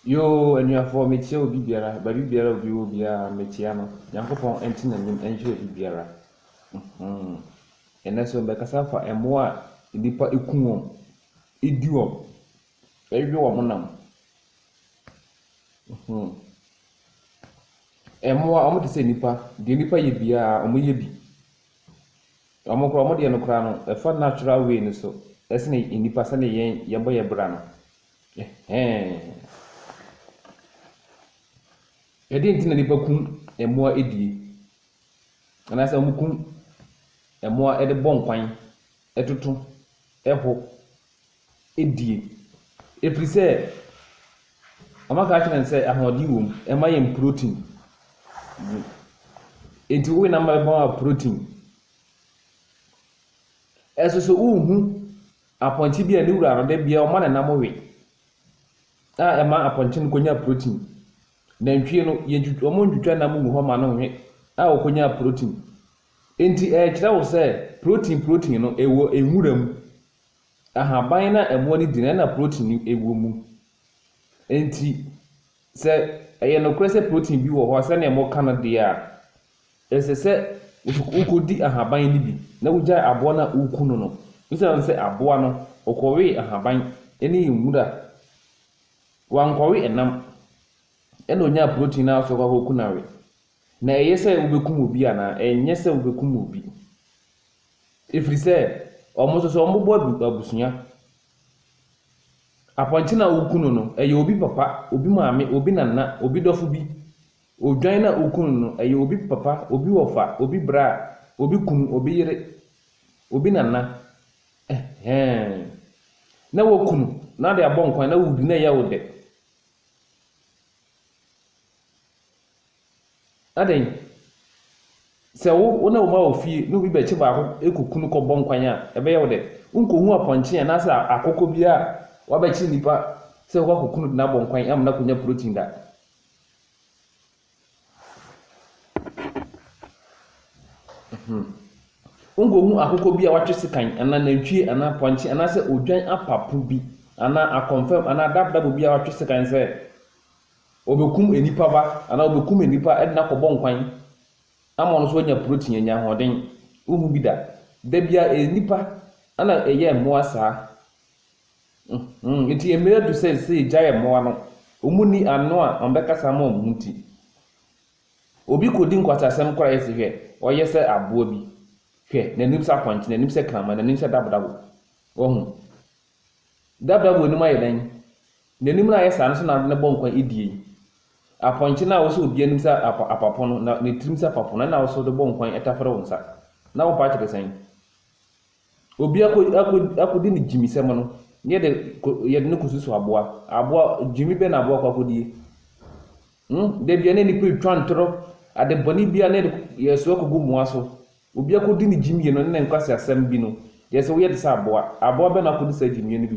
Yo, anuafoɔ metie obi biara, baabi biara obi wɔ biara metia no. Nyankopɔn ɛnte n'anim ɛnhwɛ obi biara. Ɛnɛ so mbɛkasa afa mmoa a nnipa eku wɔn, edi wɔn, ɛwe wɔn nam. Mmoa wɔn te sɛ nnipa, deɛ nnipa yɛ biara wɔn yɛ bi. Wɔn koraa wɔn deɛ no koraa no, ɛfa natural way no so, ɛsene nnipa sɛnea yɛbɔ yɛ bra no. Ɛdeɛn nti na nnipa kum mmoa die? Anaasɛ wɔn kum mmoa de bɔ nkwan, toto, ho, die. Ɛfiri sɛ, wɔaka akyerɛ no sɛ ahoɔden wɔ mu, ɛma yɛn protein. Enti wowe nam bɛbɔ a protein. Ɛso so wohu apɔnkye bi a ne wura no da biara ɔma ne nam we, a ɛma apɔnkye no kɔnya protein. Nantwie no wɔn ntwitwa nam ngu hɔ ma no nwe a wɔkɔnya protein. Enti ɛkyerɛ wo sɛ protein no ɛwɔ nwura mu. Ahaban na mmoa no di na protein no ɛwɔ mu. Enti sɛ ɛyɛ nokorɛ sɛ protein bi wɔ hɔ sɛnea wɔka no deɛ a, ɛsɛ sɛ wokɔdi ahaban no bi na wogyae aboa no a woku no. Wosiane sɛ aboa no ɔkɔwee ahaban ne nwura. Wankɔwe ɛnam. Ɛna onya protein na so kɔ ku na we. Na ɛyɛ sɛ wobɛkum obi anaa ɛnyɛ sɛ wobɛkum obi. Ɛfiri sɛ ɔmo nso so ɔmo bɔ abusua. Apɔnkye na woku no ɛyɛ obi papa, obi maame, obi nana, obi dɔfo bi. Odwan na woku no ɛyɛ obi papa, obi wɔfa, obi bra, obi kunu, obi yere, obi nana. Na woku no na de abɔ nkwan na wudi na ɛyɛ wo dɛ. Adan sɛ wo na wo ma wo fie na obi bɛkye baako ekuku no kɔbɔ nkwan a ɛbɛyɛ wo dɛ. Nkohu apɔnkye anaasɛ akokɔ bi a wabɛkye nipa sɛ wakɔku no na abɔ nkwan ama na konya protein da. Nkohu akokɔ bi a watwe sekan anaa nantwie anaa apɔnkye anaasɛ odwan apapo bi anaa akɔmfam anaa dabdabo bi a watwe sekan sɛ obekum enipa ba anaa obekum enipa ɛde na kɔbɔ nkwan ama ɔno so anya protein anya ahoɔden. Wohu bi da bia enipa ana ɛyɛ mmoa saa. Nti mmerɛ du sɛ gyae mmoa no ɔmu ni ano a ɔmbɛkasa ma ɔmo nti. Obi kɔdi nkwasasɛm koraa yɛsi hwɛ ɔyɛ sɛ aboa bi. Hwɛ n'anim sɛ apɔnkye, n'anim sɛ kraman, n'anim sɛ dabdabo. Wɔhu dabdabo anim ayɛ dɛn? N'anim no ayɛ saa no so na ne bɔ nkwan edie. Apɔnkye na wɔsɔ obi anim sɛ apapo no na ne tirim sɛ apapo na wɔsɔ de bɔ nkwan ɛtafere wo nsa. Na wo pa kyerɛ sɛn? Obi akɔdi ne gyimisɛm no yɛde ne kɔsusu aboa. Aboa gyimi bɛ na aboa akɔdie. Da bia ne nipa twa ntoro ade bɔne bia ne yɛso akɔgu mmoa so. Obi akɔdi ne gyimie no ne nkwasi asɛm bi no yɛsɛ woyɛ de sɛ aboa. Aboa bɛ na akɔdi sɛ gyimie no bi.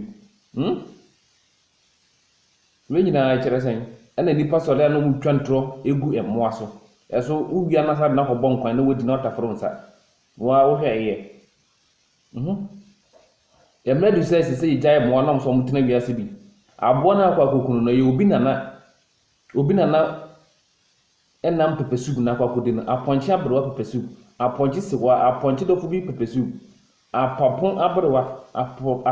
We nyinaa kyerɛ sɛn? Ɛna nipa sɔre a na ɔmo twa ntoro egu mmoa so. Ɛso wowia na sa na kɔbɔ nkwan na wodi na ɔtaforo nsa. Wohwɛ ɛyɛ. Yɛmmerɛ du sɛ sɛ yɛgyae mmoa nam so ɔmo tena wiase bi. Aboa na akɔ akɔku no ɛyɛ obi nana. Obi nana ɛnam pepper soup na akɔ akɔdi no. Apɔnkye aberewa pepper soup. Apɔnkye sewa, apɔnkye dɔfo bi pepper soup. Apapo aberewa, apapo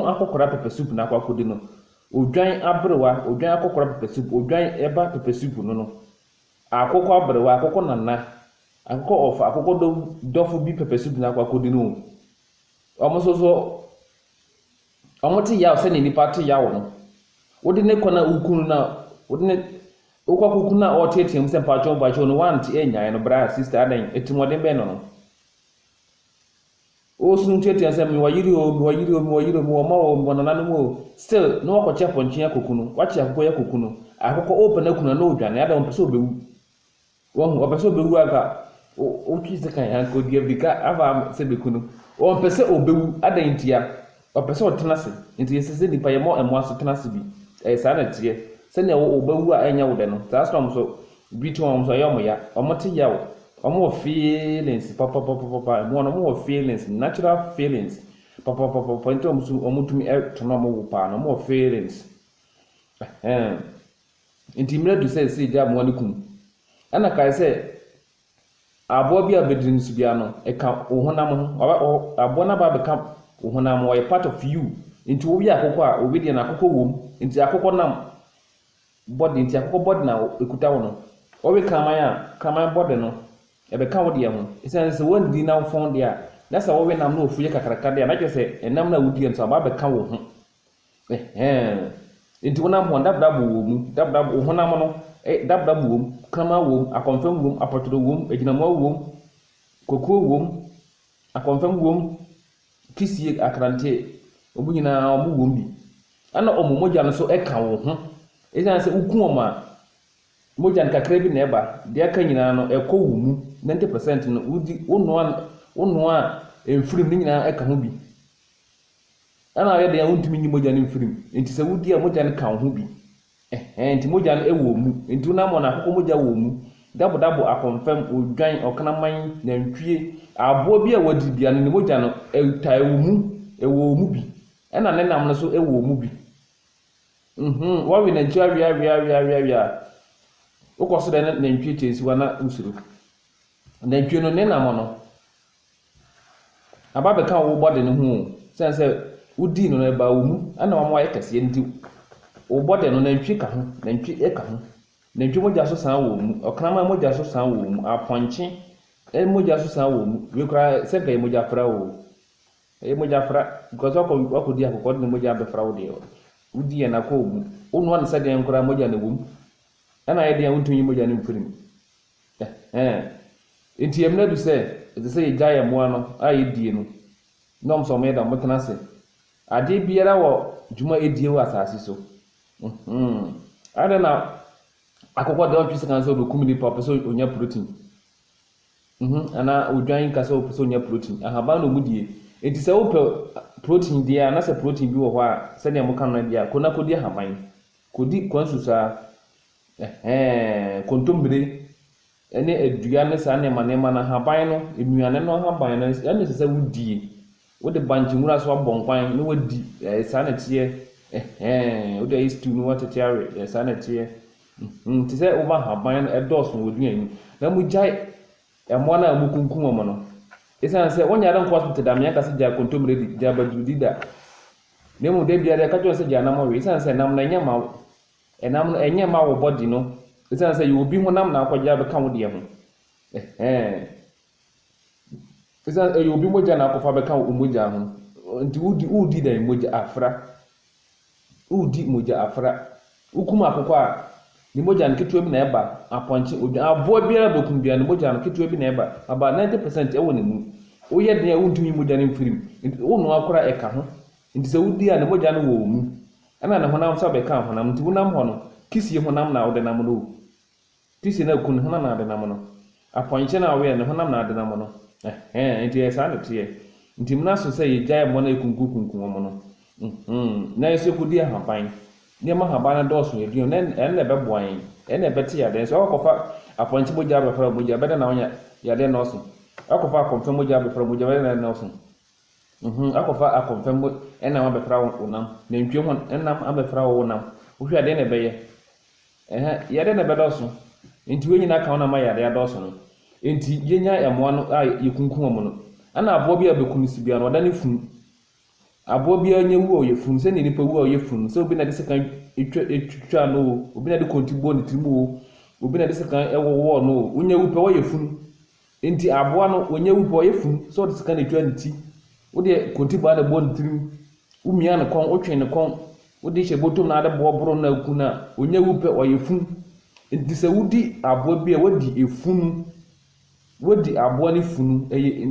akɔkora pepper soup na akɔ akɔdi no. Odwan aberewa, odwan akɔkora pepper soup, odwan ɛba pepper soup no. Akokɔ aberewa, akokɔ nana, akokɔ ɔfa, akokɔ dɔfo bi pepper soup na akɔ akɔdi no. Ɔmo so ɔmo te yaw sɛ ne nipa te yaw no. Wode ne kɔ na ukunu na wode ne wokɔ akɔku na ɔteteam sɛ mpakyɛw no wante ɛnyae no bra sister adan etimɔden bɛn no. Osun teteam sɛ me wayiri o ma o nana no mu still no wakɔkye apɔnkye akɔku no. Wakye akokɔ akɔku no. Akokɔ open na kuna na odwane ada ɔmpɛ sɛ obewu. Wɔn ɔpɛ sɛ obewu aka otwi sɛ kan anko die bika ava sɛ beku no. Ɔmpɛ sɛ obewu ada ntia. Ɔpɛ sɛ ɔtena se. Nti yɛsɛ sɛ nipa yɛ mɔ ɛmoa so tena se bi. Ɛyɛ saa na teɛ. Sɛnea obewu a ɛnya wo dɛ no. Saa so so bi to ɔmo so ɛyɛ ɔmo ya. Ɔmo te yaw. Ɔmo wɔ feelings papa. Ɛmo no ɔmo wɔ feelings, natural feelings. Papa nti ɔmo tumi ɛto na ɔmo wo pa no ɔmo wɔ feelings. nti mmerɛ du sɛ gya mmoa no kum ana kae sɛ aboa bi a bɛdiri nso bia no ɛka wo honam ho aboa no aba bɛka wo honam ho ɔyɛ part of you nti wo yɛ akokɔ a obi deɛ na akokɔ wom nti akokɔ nam body nti akokɔ body na ekuta wo no ɔwe kraman body no ɛbɛka wo deɛ ho ɛsɛn sɛ wɔndi na fɔn deɛ a na sɛ wɔwe nam no ofuye kakraka deɛ na kyerɛ sɛ ɛnam na wodi nso aba bɛka wo ho nti wonam ho dabdab wo mu dabdab wo honam no dabdab wo mu krama wo mu akɔmfam wo mu apɔtoro wo mu agyinamɔ wo mu kokuo wo mu akɔmfam wo mu kisie akrante obu nyinaa ɔmo wo mu bi ana ɔmo mogya no so ɛka wo ho ɛsɛn sɛ woku ɔmo a mogya no kakra bi na ɛba deɛ aka nyinaa no ɛkɔ wo mu 90% no wodi wonoa mfirim ne nyinaa ɛka ho bi ana ayɛ deɛ wontumi nyi mogya no mfirim nti sɛ wodi a mogya no ka wo ho bi nti mogya no ɛwɔ mu nti wonam na akokɔ mogya wɔ mu dabo akɔmfam odwan ɔkraman nantwie aboa bi a wadi bia no ne mogya no ɛwɔ mu bi ɛna ne nam no so ɛwɔ mu bi wawe nantwie awia wokɔ so dɛ nantwie kyɛnsiwa na usuro nantwie no ne nam no aba bɛka wo bɔde no ho sɛn sɛ wodi no ɛba wo mu ana wɔn ayɛ kɛseɛ nti wo bɔde no nantwie ka ho nantwie ɛka ho nantwie mogya so san wɔ mu ɔkraman mogya so san wɔ mu apɔnkye mogya so san wɔ mu wekura sɛ ka mogya fra wo mogya fra because wakɔ di akokɔ de mogya bɛfra wo deɛ wodi yɛ na kɔ mu wonoa ne sɛ deɛ nkora mogya na wɔ mu ana ayɛ deɛ wontumi mogya no mfirim nti yɛmna du sɛ ɛsɛ sɛ yɛgya yɛ mmoa no a yɛdie no nom sɛ ɔmo yɛda motena ase adeɛ biara wɔ dwuma ɛdie wɔ asase so ada na akokɔ deɛ ɔtwe sɛ kan sɛ ɔbɛkum nipa ɔpɛ sɛ ɔnya protein ana odwan ka sɛ ɔpɛ sɛ ɔnya protein ahaban na ɔmu die nti sɛ wopɛ protein deɛ a na sɛ protein bi wɔ hɔ a sɛdeɛ moka no deɛ a kɔna kɔdi ahaban kɔdi kwansusaa kontombire ɛne adua ne saa nneɛma no ahaban no nnuane no ahaban no ɛne sɛ wodie wode bankyemura so abɔ nkwan ne wadi saa na teɛ wode ayi stew no watete awe saa na teɛ nti sɛ woba ahaban no ɛdɔɔso wɔ aduane na mu gyae ɛmmoa no a mu kunkum wɔn no ɛsiane sɛ wɔnyɛade nkɔ hospital da meaka sɛ gya kontombire di gya badurudi da na mu da biara ɛka kyerɛ sɛ gya nam awe ɛsiane sɛ nam no ɛnyɛ ma wo ɛnam no ɛnyɛ ma wo body no ɛsiane sɛ yɛ obi ho nam na akɔgya bɛka wo deɛ ho ɛsiane ɛyɛ obi mogya na akɔfa bɛka wo mogya ho nti wodi da mogya afra wodi mogya afra wokum akokɔ a ne mogya no ketewa bi na ɛba apɔnkye odwan aboa biara bɛkum bia ne mogya no ketewa bi na ɛba aba 90% ɛwɔ ne mu woyɛ deɛ wontumi mogya no mfirim nti wonoa akora ɛka ho nti sɛ wodi a ne mogya no wɔ mu ɛna ne honam sɛ bɛka honam nti wonam hɔ no kisie honam na wode nam no kisie na kun honam na ade nam no apɔnkye na awɛ ne honam na ade nam no nti ɛsaa ne teɛ nti mna so sɛ yɛgyae mmɔ na ɛkunkum wɔn no na yɛsɛ kɔdi ahaban nneɛma ahaban no dɔɔso yɛduo ɛne na ɛbɛboa yɛn ɛne na ɛbɛte yadeɛ sɛ ɔkɔfa apɔnkye mogya abɛfra mogya bɛda na wonya yadeɛ nɔɔso ɔkɔfa akɔmfɛ mogya abɛfra mogya bɛda na nɔɔso akɔfa akɔmfam ɛnam abɛfra wo nam nantwie ho ɛnam abɛfra wo nam wohwɛ adeɛ na ɛbɛyɛ yɛde na ɛbɛdɔso nti wɔn nyinaa ka ho na ma yɛade adɔso no nti yɛnya ɛmoa no a yɛkunkum wɔn no ana aboa bi a bɛkum si bia no ɔda ne funu aboa bi a nyɛ wu a ɔyɛ funu sɛ ne nipa wu a ɔyɛ funu sɛ obi na de sekan etwitwa no obi na de kontibo ne tirim o obi na de sekan ɛwɔwɔ no wonya wu pɛ ɔyɛ funu nti aboa no wonya wu pɛ ɔyɛ funu sɛ ɔde sekan etwa ne ti wode kontibo ada bɔ ne tirim wumia ne kɔn wotwe ne kɔn wode hyɛ botom na ade bɔ boro na aku na wonya wu pɛ ɔyɛ funu nti sɛ wodi aboa bi a wadi efunu wodi aboa ne funu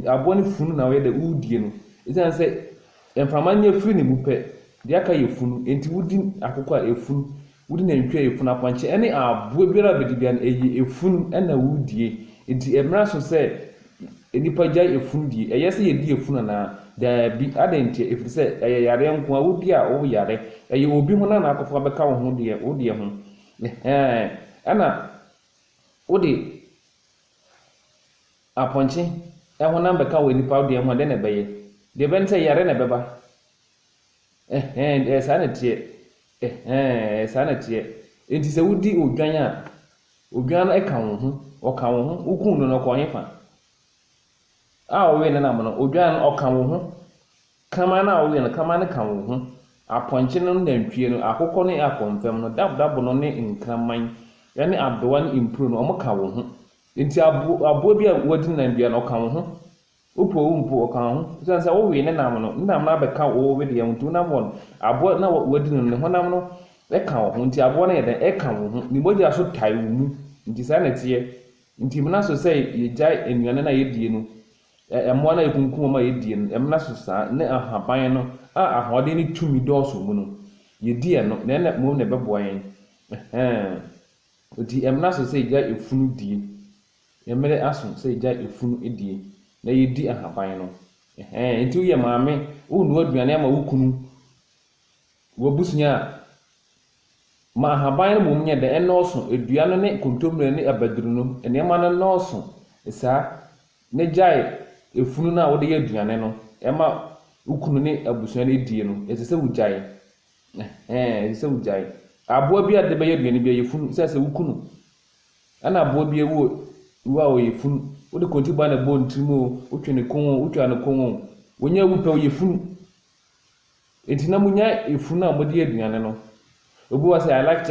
aboa ne funu na wɔyɛ de wudie no ɛsan sɛ mframa nyɛ firi ne mu pɛ deɛ aka yɛ funu nti wodi akokɔ a efunu wodi na ntwa efunu apɔnkye ɛne aboa biara bɛdi bia no ɛyɛ efunu ɛna wudie nti ɛmra so sɛ nipa gya efunu die ɛyɛ sɛ yɛdi efunu na daabi adanti efiri sɛ ɛyɛ yare nko a wodi a wo yare ɛyɛ obi ho na akɔfo bɛka wo ho deɛ wodi ho ɛna wodi apɔnkye ɛho na bɛka wo nipa deɛ ho de na bɛyɛ deɛ bɛn sɛ yare na bɛba saa na tie saa na tie enti sɛ wodi odwan a odwan no ɛka wo ho ɔka wo ho wokun no no kɔnye fa a ɔwe ne nam no odwan no ɔka wo ho kama na ɔwe no kama no ka wo ho apɔnkye no nantwie no akokɔ ne akɔmfam no dabdabo no ne nkraman ne adowa ne impuro no ɔmo ka wo ho enti aboa bi a wadi nandua no ɔka wo ho upo ɔka wo ho sɛ wowe ne nam no nam no abɛka wo we de ntu nam wɔ aboa na wadi no ne honam no ɛka wo ho nti aboa no yɛ dɛ ɛka wo ho ne mogya so tae wo mu nti saa na teɛ nti mena so sɛ yɛgyae nnuane na yɛdie no ɛmmoa na yɛkunkum ma yɛdie no ɛmena so saa ne ahaban no a ahoɔden ne tumi dɔɔso mu no yɛdie no na ɛna mmom na ɛbɛboa yɛn nti ɛmena so sɛ yɛgyae efunu die yɛmmerɛ aso sɛ yɛgyae efunu die na yɛdi ahaban no nti woyɛ maame wonua aduane ama wo kunu wabusua ma ahaban no mmom nyɛ dɛ ɛnɔɔso edua no ne kontomire ne abaduru no nneɛma no nɔɔso saa ne gyae efunu no a wode yɛ aduane no ɛma wo kunu ne abusua no die no ɛsɛ sɛ wogyae ɛsɛ sɛ wogyae aboa bi a de bɛyɛ aduane bi a yɛfunu sɛ wo kunu ɛna aboa bi ewu a ɔyɛ funu wode kontiba na bɔ ntirim o wotwe ne kon o wotwa ne kon o wonya wu pɛ ɔyɛ funu enti na munya efunu a mode yɛ aduane no obi wa say I like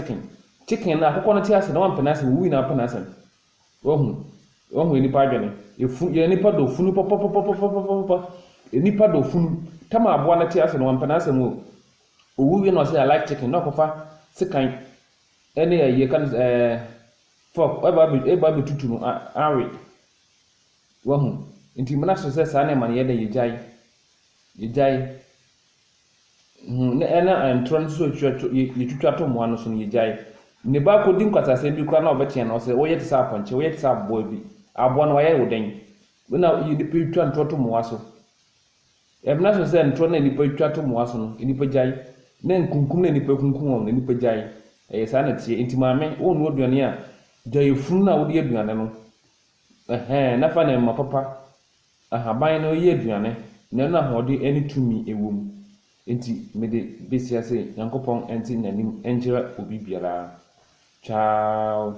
chicken na akokɔ no te ase na wampena ase wo wi na apena ase wohu nipa adwene efu ye nipa do funu pop nipa do funu tama aboa no te ase na wampena ase mo owu wi na say I like chicken na kofa sekan ene ye kan fork eba be tutu no awe wohu nti mena so sɛ saa na ma ne yɛ dɛ yɛgyae na ɛna antro no so yɛtwitwa to moa no so no yɛgyae ne ba kɔdi nkwasasɛ bi kora na ɔbɛkyɛn no sɛ woyɛ te sɛ apɔnkye woyɛ te sɛ aboa bi aboa no wayɛ wo den na nipa twa ntro to moa so ɛmena so sɛ ntro na nipa twa to moa so no nipa gyae na nkunkum na nipa kunkum wɔn na nipa gyae ɛyɛ saa na tie nti maame wo no aduane a gyae funu na wode aduane no na fa na ma papa ahaban no yɛ aduane na na hoɔde ani tumi ewom enti mede besia sɛ Nyankopɔn enti nanim enjira obi biara ciao